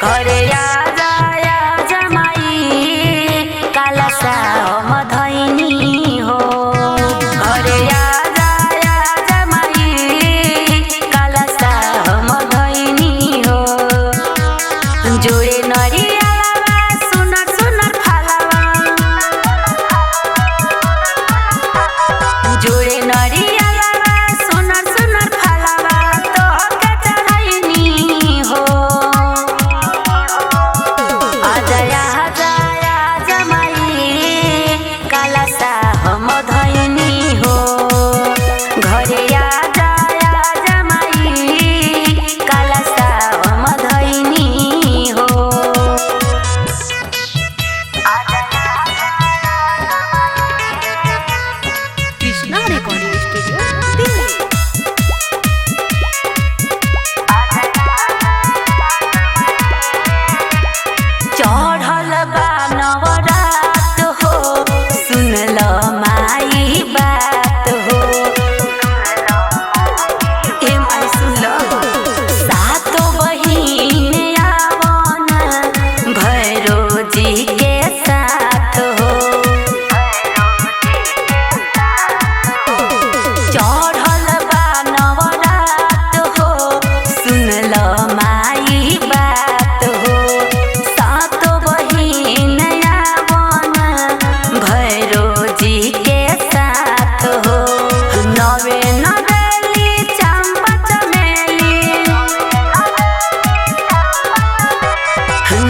घरे आजा आजा माई कालसा मधैनी हो। घरे आजा आजा माई कालसा मधैनी हो। जोड़े नरियालावा सुनर सुनर फलवा, जोड़े नरियालावा सुनर सुनर फलवा तोहके चढ़ैनी हो। कालसा मधैनी हो। घरे आजा आजा माई कालसा मधैनी हो। Krishna recording studio Delhi. चढ़ल बा नवरात हो, सुनल माई बात हो। ए माई सुनल, सातो बहिन आवन भैरो जी के साथ हो। चढ़ल बा नवरात हो, सुनल माई बात हो। सातो बहिन आवन भैरो जी के साथ हो। नवे नवेली चंपा चमेली,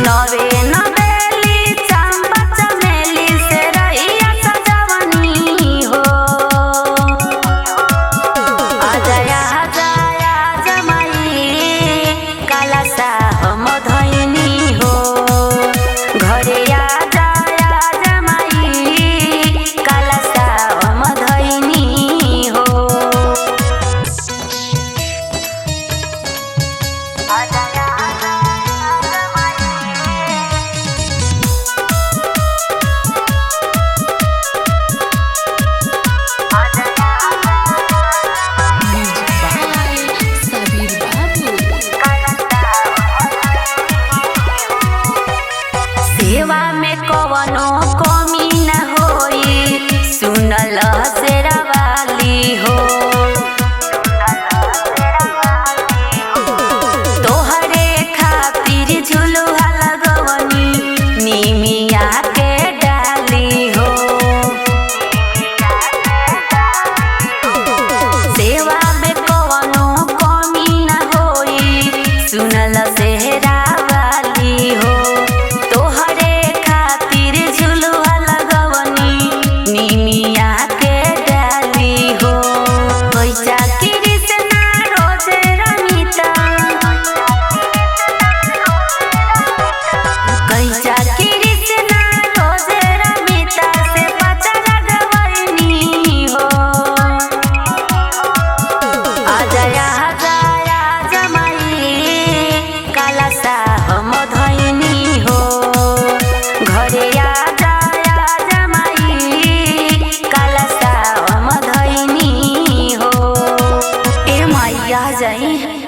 नवे नवेली चंपा चमेली से रहिया सजवनी हो। आजा आजा आजा माई कालसा मधैनी हो। घरे आजा आजा माई कालसा मधैनी हो। सेवा में कवनो कमी न होई, सुनल शेरावाली हो। तोहरे खातिर झुलुआ लगवनी निमिया के डाली हो। सेवा में कवनो कमी न होई, सुनल शेरावाली हो। तोहरे खातिर झुलुआ लगवनी निमिया के डाली हो। पैसा कृष्णा रोजे रमिता, कैसा कृष्णा रोजे रमिता से पचरा गवैनी हो। आजा आजा आजा माई कालसा मधैनी हो। घरे आजा आजा माई कालसा मधैनी हो। ए माई आ जाई।